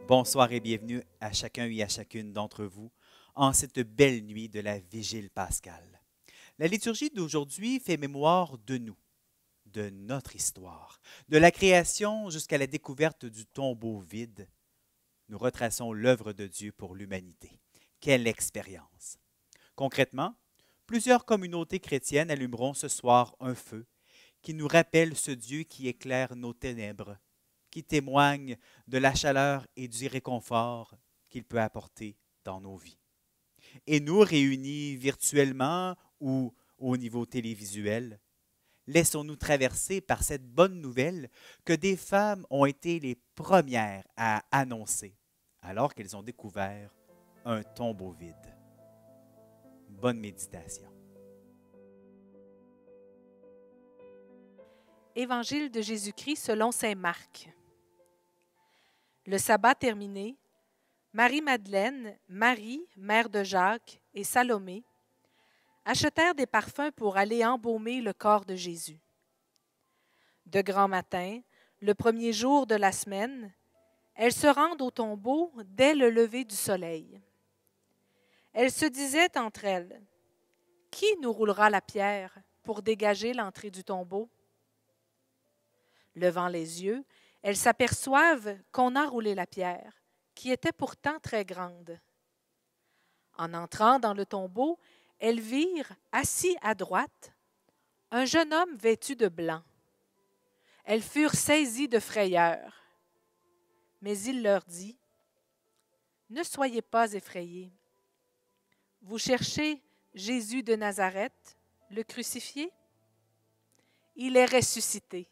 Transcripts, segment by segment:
Bonsoir et bienvenue à chacun et à chacune d'entre vous en cette belle nuit de la Vigile pascale. La liturgie d'aujourd'hui fait mémoire de nous, de notre histoire, de la création jusqu'à la découverte du tombeau vide. Nous retraçons l'œuvre de Dieu pour l'humanité. Quelle expérience! Concrètement, plusieurs communautés chrétiennes allumeront ce soir un feu qui nous rappelle ce Dieu qui éclaire nos ténèbres, qui témoigne de la chaleur et du réconfort qu'il peut apporter dans nos vies. Et nous, réunis virtuellement ou au niveau télévisuel, laissons-nous traverser par cette bonne nouvelle que des femmes ont été les premières à annoncer alors qu'elles ont découvert un tombeau vide. Bonne méditation. Évangile de Jésus-Christ selon saint Marc. Le sabbat terminé, Marie-Madeleine, Marie, mère de Jacques, et Salomé achetèrent des parfums pour aller embaumer le corps de Jésus. De grand matin, le premier jour de la semaine, elles se rendent au tombeau dès le lever du soleil. Elles se disaient entre elles, « Qui nous roulera la pierre pour dégager l'entrée du tombeau? » Levant les yeux, elles s'aperçoivent qu'on a roulé la pierre, qui était pourtant très grande. En entrant dans le tombeau, elles virent, assis à droite, un jeune homme vêtu de blanc. Elles furent saisies de frayeur. Mais il leur dit, « Ne soyez pas effrayés. Vous cherchez Jésus de Nazareth, le crucifié? Il est ressuscité.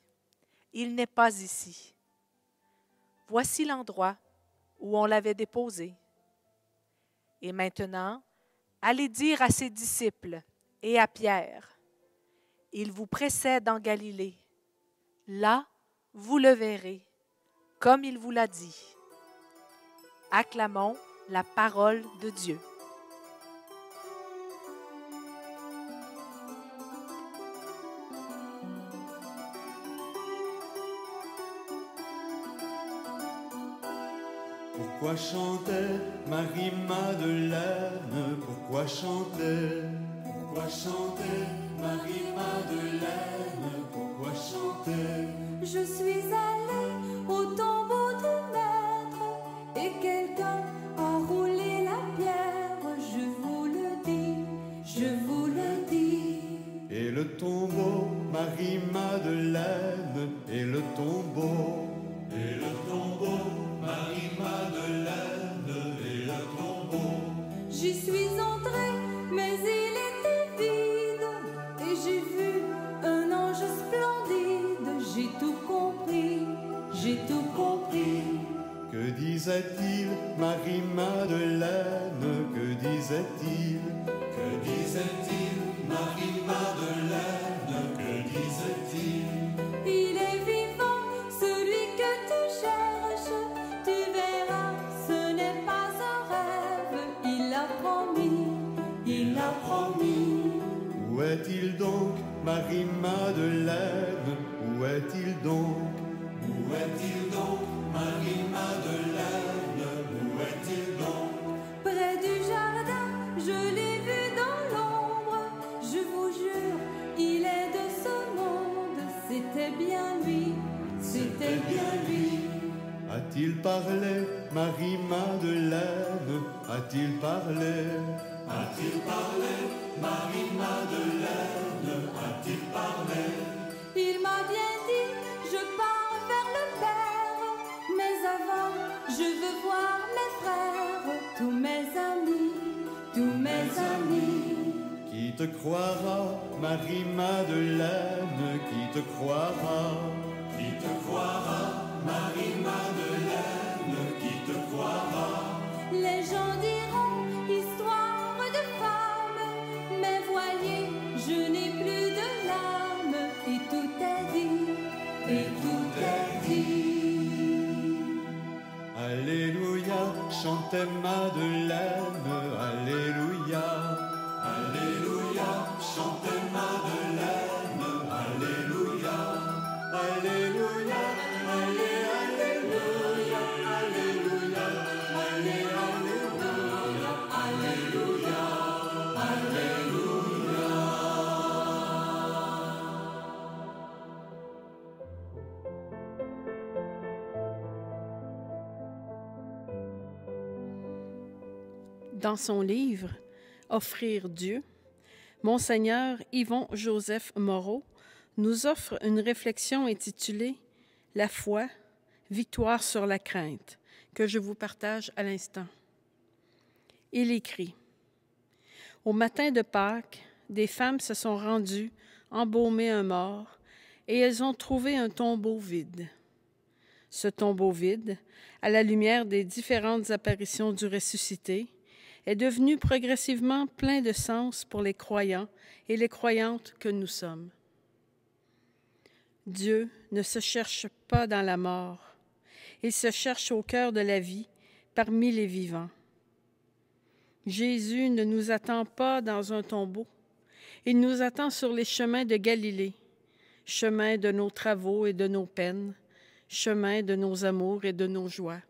Il n'est pas ici. Voici l'endroit où on l'avait déposé. Et maintenant, allez dire à ses disciples et à Pierre, il vous précède en Galilée. Là, vous le verrez, comme il vous l'a dit. » Acclamons la parole de Dieu. Pourquoi chantait Marie-Madeleine? Pourquoi chantait? Pourquoi chantait Marie-Madeleine? Pourquoi chantait? Je suis allée au tombeau du maître et quelqu'un a roulé la pierre. Je vous le dis, je vous le dis. Et le tombeau, Marie-Madeleine, et le tombeau, et le tombeau, Marie-Madeleine, et le tombeau. J'y suis entrée, mais il était vide et j'ai vu un ange splendide. J'ai tout compris, j'ai tout compris. Que disait-il, Marie-Madeleine? Que disait-il? Que disait-il, Marie-Madeleine? Que disait-il? Il est vivant, celui que tu cherches. Tu verras, ce n'est pas un rêve. Il l'a promis, il l'a promis. Où est-il donc, Marie-Madeleine? Où est-il donc? Où est-il donc, Marie-Madeleine? Où est-il donc? Près du jardin, je l'ai vu dans l'ombre. Je vous jure, il est de ce monde. C'était bien lui, c'était bien lui. A-t-il parlé, Marie-Madeleine? A-t-il parlé? A-t-il parlé, Marie-Madeleine? A-t-il parlé? Il m'a bien dit, je pars vers le Père. Mais avant, je veux voir mes frères, tous mes amis, tous mes amis. Qui te croira, Marie-Madeleine? Qui te croira? Qui te croira, Marie-Madeleine? Qui te croira? Les gens diront, histoire de femme. Mais voyez, je n'ai plus de larmes. Et tout est dit, et tout est dit. Alléluia, chantait Madeleine. Alléluia. Alléluia, chantait Madeleine. Alléluia. Alléluia, alléluia, alléluia, Dans son livre « Offrir Dieu », Monseigneur Yvon Joseph Moreau nous offre une réflexion intitulée « La foi, victoire sur la crainte » que je vous partage à l'instant. Il écrit « Au matin de Pâques, des femmes se sont rendues embaumer un mort et elles ont trouvé un tombeau vide. Ce tombeau vide, à la lumière des différentes apparitions du ressuscité, est devenu progressivement plein de sens pour les croyants et les croyantes que nous sommes. Dieu ne se cherche pas dans la mort, il se cherche au cœur de la vie, parmi les vivants. Jésus ne nous attend pas dans un tombeau, il nous attend sur les chemins de Galilée, chemin de nos travaux et de nos peines, chemin de nos amours et de nos joies.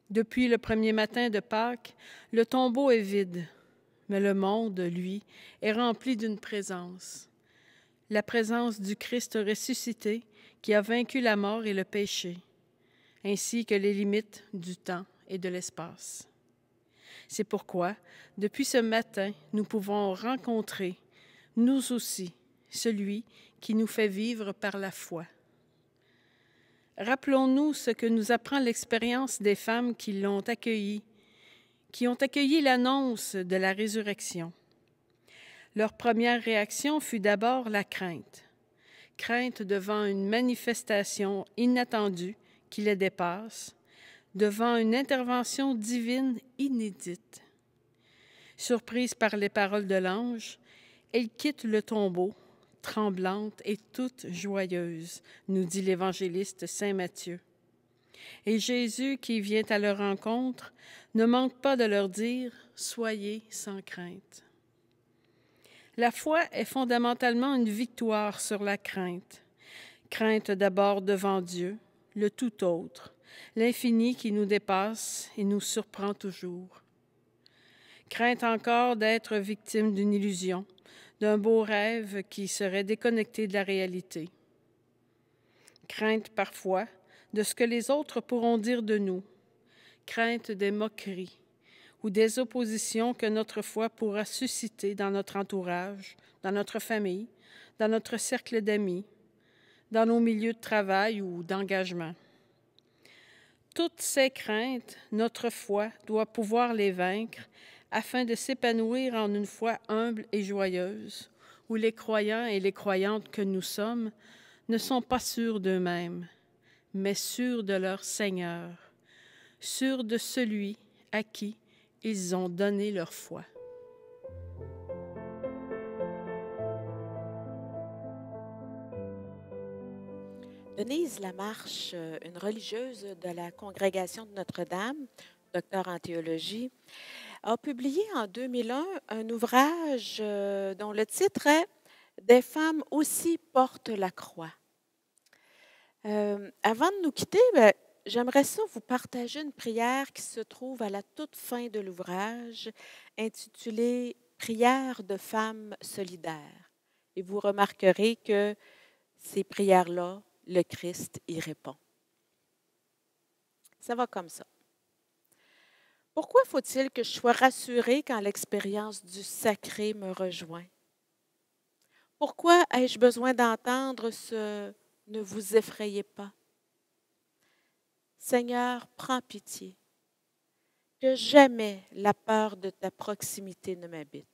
Depuis le premier matin de Pâques, le tombeau est vide, mais le monde, lui, est rempli d'une présence. La présence du Christ ressuscité qui a vaincu la mort et le péché, ainsi que les limites du temps et de l'espace. C'est pourquoi, depuis ce matin, nous pouvons rencontrer, nous aussi, celui qui nous fait vivre par la foi. Rappelons-nous ce que nous apprend l'expérience des femmes qui l'ont accueilli, qui ont accueilli l'annonce de la résurrection. Leur première réaction fut d'abord la crainte. Crainte devant une manifestation inattendue qui les dépasse, devant une intervention divine inédite. Surprise par les paroles de l'ange, elle quitte le tombeau, tremblante et toute joyeuse, nous dit l'évangéliste saint Matthieu. Et Jésus, qui vient à leur rencontre, ne manque pas de leur dire « Soyez sans crainte ». La foi est fondamentalement une victoire sur la crainte. Crainte d'abord devant Dieu, le tout autre, l'infini qui nous dépasse et nous surprend toujours. Crainte encore d'être victime d'une illusion, d'un beau rêve qui serait déconnecté de la réalité. Crainte parfois de ce que les autres pourront dire de nous. Crainte des moqueries ou des oppositions que notre foi pourra susciter dans notre entourage, dans notre famille, dans notre cercle d'amis, dans nos milieux de travail ou d'engagement. Toutes ces craintes, notre foi doit pouvoir les vaincre afin de s'épanouir en une foi humble et joyeuse, où les croyants et les croyantes que nous sommes ne sont pas sûrs d'eux-mêmes, mais sûrs de leur Seigneur, sûrs de celui à qui ils ont donné leur foi. Denise Lamarche, une religieuse de la congrégation de Notre-Dame, docteur en théologie, a publié en 2001 un ouvrage dont le titre est « Des femmes aussi portent la croix ». Avant de nous quitter, j'aimerais ça vous partager une prière qui se trouve à la toute fin de l'ouvrage, intitulée « Prières de femmes solidaires ». Et vous remarquerez que ces prières-là, le Christ y répond. Ça va comme ça. Pourquoi faut-il que je sois rassurée quand l'expérience du sacré me rejoint? Pourquoi ai-je besoin d'entendre ce « ne vous effrayez pas » ? Seigneur, prends pitié, que jamais la peur de ta proximité ne m'habite.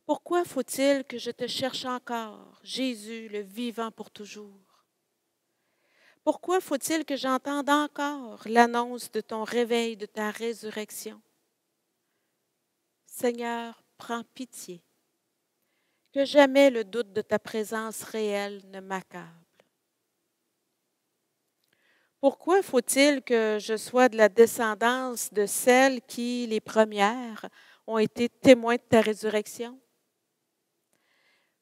Pourquoi faut-il que je te cherche encore, Jésus, le vivant pour toujours? Pourquoi faut-il que j'entende encore l'annonce de ton réveil, de ta résurrection? Seigneur, prends pitié, que jamais le doute de ta présence réelle ne m'accable. Pourquoi faut-il que je sois de la descendance de celles qui, les premières, ont été témoins de ta résurrection?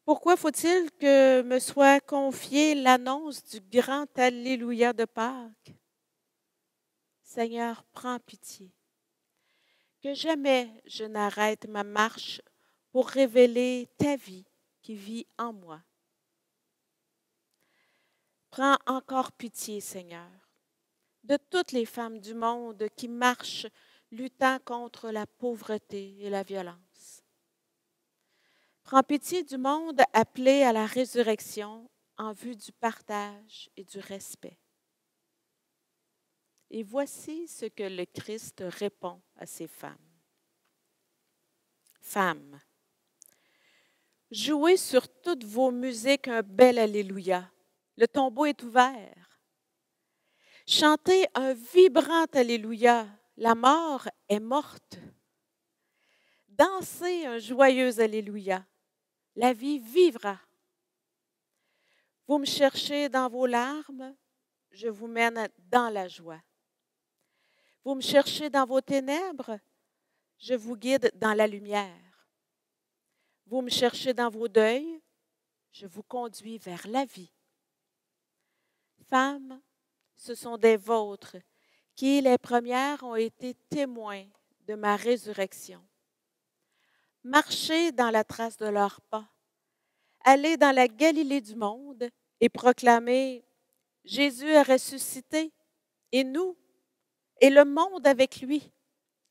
Pourquoi faut-il que me soit confiée l'annonce du grand Alléluia de Pâques? Seigneur, prends pitié, que jamais je n'arrête ma marche pour révéler ta vie qui vit en moi. Prends encore pitié, Seigneur, de toutes les femmes du monde qui marchent luttant contre la pauvreté et la violence. Prends pitié du monde appelé à la résurrection en vue du partage et du respect. Et voici ce que le Christ répond à ces femmes. Femmes, jouez sur toutes vos musiques un bel Alléluia. Le tombeau est ouvert. Chantez un vibrant Alléluia. La mort est morte. Dansez un joyeux Alléluia. La vie vivra. Vous me cherchez dans vos larmes, je vous mène dans la joie. Vous me cherchez dans vos ténèbres, je vous guide dans la lumière. Vous me cherchez dans vos deuils, je vous conduis vers la vie. Femmes, ce sont des vôtres qui, les premières, ont été témoins de ma résurrection. Marchez dans la trace de leurs pas. Allez dans la Galilée du monde et proclamez « Jésus a ressuscité, et nous, et le monde avec lui.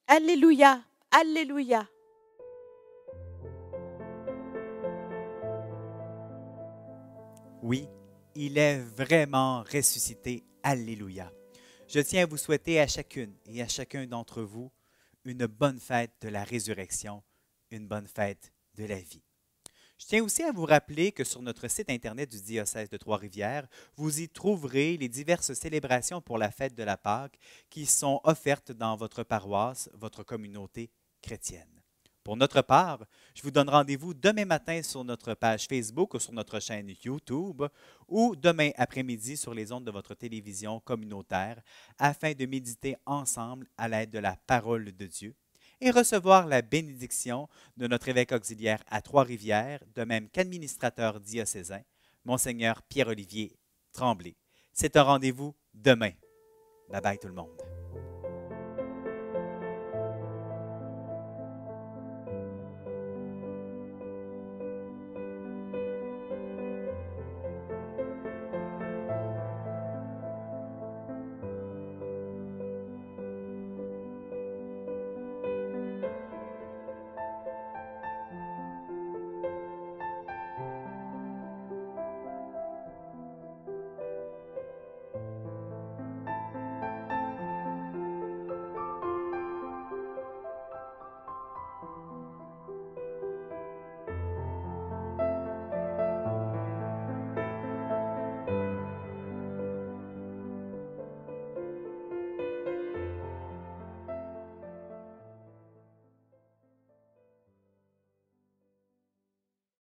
Alléluia, Alléluia. » Oui, il est vraiment ressuscité. Alléluia. Je tiens à vous souhaiter à chacune et à chacun d'entre vous une bonne fête de la résurrection, une bonne fête de la vie. Je tiens aussi à vous rappeler que sur notre site Internet du diocèse de Trois-Rivières, vous y trouverez les diverses célébrations pour la fête de la Pâque qui sont offertes dans votre paroisse, votre communauté chrétienne. Pour notre part, je vous donne rendez-vous demain matin sur notre page Facebook ou sur notre chaîne YouTube ou demain après-midi sur les ondes de votre télévision communautaire afin de méditer ensemble à l'aide de la parole de Dieu et recevoir la bénédiction de notre évêque auxiliaire à Trois-Rivières, de même qu'administrateur diocésain, Monseigneur Pierre-Olivier Tremblay. C'est un rendez-vous demain. Bye bye tout le monde.